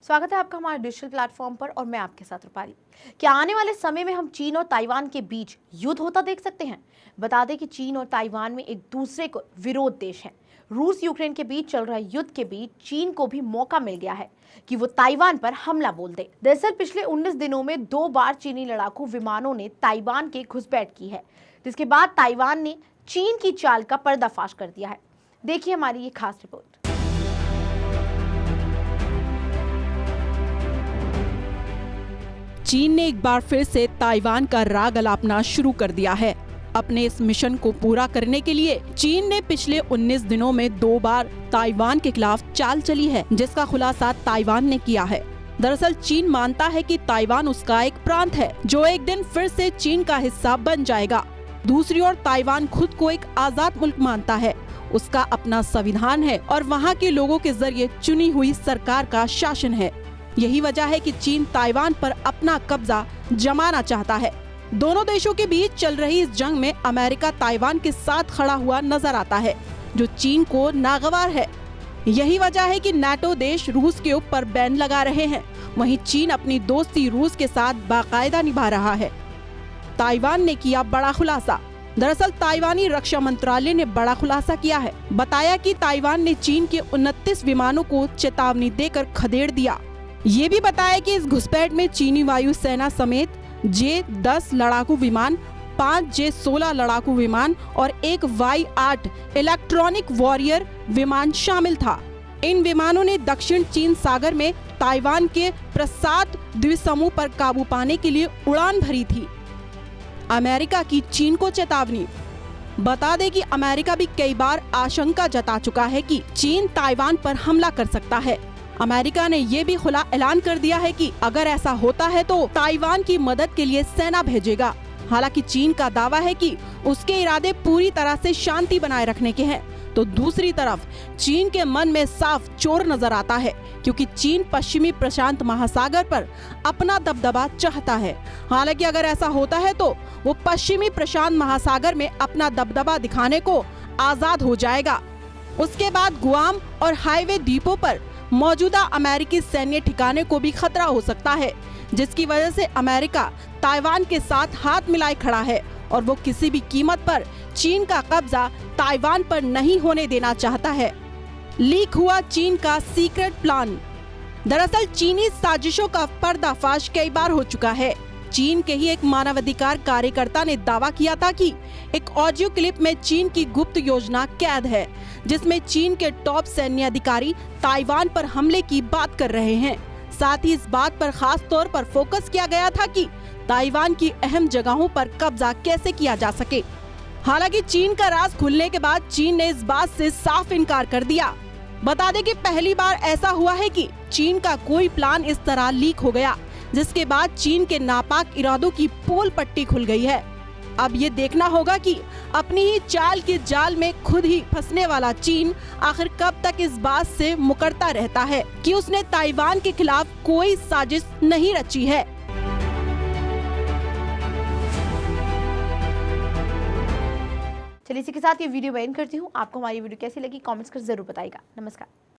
स्वागत है आपका हमारे डिजिटल प्लेटफॉर्म पर और मैं आपके साथ रूपाली। क्या आने वाले समय में हम चीन और ताइवान के बीच युद्ध होता देख सकते हैं? बता दें कि चीन और ताइवान में एक दूसरे को विरोध देश हैं। रूस यूक्रेन के बीच चल रहे युद्ध के बीच चीन को भी मौका मिल गया है कि वो ताइवान पर हमला बोल दे। दरअसल पिछले 19 दिनों में 2 बार चीनी लड़ाकू विमानों ने ताइवान के घुसपैठ की है, जिसके बाद ताइवान ने चीन की चाल का पर्दाफाश कर दिया है। देखिए हमारी ये खास रिपोर्ट। चीन ने एक बार फिर से ताइवान का राग अलापना शुरू कर दिया है। अपने इस मिशन को पूरा करने के लिए चीन ने पिछले 19 दिनों में 2 बार ताइवान के खिलाफ चाल चली है, जिसका खुलासा ताइवान ने किया है। दरअसल चीन मानता है कि ताइवान उसका एक प्रांत है जो एक दिन फिर से चीन का हिस्सा बन जाएगा। दूसरी ओर ताइवान खुद को एक आजाद मुल्क मानता है। उसका अपना संविधान है और वहाँ के लोगों के जरिए चुनी हुई सरकार का शासन है। यही वजह है कि चीन ताइवान पर अपना कब्जा जमाना चाहता है। दोनों देशों के बीच चल रही इस जंग में अमेरिका ताइवान के साथ खड़ा हुआ नजर आता है, जो चीन को नागवार है। यही वजह है कि नाटो देश रूस के ऊपर बैन लगा रहे हैं। वहीं चीन अपनी दोस्ती रूस के साथ बाकायदा निभा रहा है। ताइवान ने किया बड़ा खुलासा। दरअसल ताइवानी रक्षा मंत्रालय ने बड़ा खुलासा किया है। बताया कि ताइवान ने चीन के 29 विमानों को चेतावनी देकर खदेड़ दिया। ये भी बताया कि इस घुसपैठ में चीनी वायुसेना समेत J-10 लड़ाकू विमान, 5 J-16 लड़ाकू विमान और एक Y-8 इलेक्ट्रॉनिक वॉरियर विमान शामिल था। इन विमानों ने दक्षिण चीन सागर में ताइवान के प्रसाद द्वीपसमूह पर काबू पाने के लिए उड़ान भरी थी। अमेरिका की चीन को चेतावनी। बता दें कि अमेरिका भी कई बार आशंका जता चुका है कि चीन ताइवान पर हमला कर सकता है। अमेरिका ने ये भी खुला ऐलान कर दिया है कि अगर ऐसा होता है तो ताइवान की मदद के लिए सेना भेजेगा। हालांकि चीन का दावा है कि उसके इरादे पूरी तरह से शांति बनाए रखने के हैं, तो दूसरी तरफ चीन के मन में साफ चोर नजर आता है, क्योंकि चीन पश्चिमी प्रशांत महासागर पर अपना दबदबा चाहता है। हालांकि अगर ऐसा होता है तो वो पश्चिमी प्रशांत महासागर में अपना दबदबा दिखाने को आजाद हो जाएगा। उसके बाद गुआम और हाईवे द्वीपों पर मौजूदा अमेरिकी सैन्य ठिकाने को भी खतरा हो सकता है, जिसकी वजह से अमेरिका ताइवान के साथ हाथ मिलाए खड़ा है और वो किसी भी कीमत पर चीन का कब्जा ताइवान पर नहीं होने देना चाहता है। लीक हुआ चीन का सीक्रेट प्लान। दरअसल चीनी साजिशों का पर्दाफाश कई बार हो चुका है। चीन के ही एक मानवाधिकार कार्यकर्ता ने दावा किया था कि एक ऑडियो क्लिप में चीन की गुप्त योजना कैद है, जिसमें चीन के टॉप सैन्य अधिकारी ताइवान पर हमले की बात कर रहे हैं। साथ ही इस बात पर खास तौर पर फोकस किया गया था कि ताइवान की अहम जगहों पर कब्जा कैसे किया जा सके। हालांकि चीन का राज खुलने के बाद चीन ने इस बात से साफ इनकार कर दिया। बता दें कि पहली बार ऐसा हुआ है कि चीन का कोई प्लान इस तरह लीक हो गया, जिसके बाद चीन के नापाक इरादों की पोल पट्टी खुल गई है। अब ये देखना होगा कि अपनी ही चाल के जाल में खुद ही फंसने वाला चीन आखिर कब तक इस बात से मुकरता रहता है कि उसने ताइवान के खिलाफ कोई साजिश नहीं रची है। चलिए इसी के साथ ये वीडियो एंड करती हूँ। आपको हमारी वीडियो कैसी लगी कमेंट्स कर जरूर बताइएगा। नमस्कार।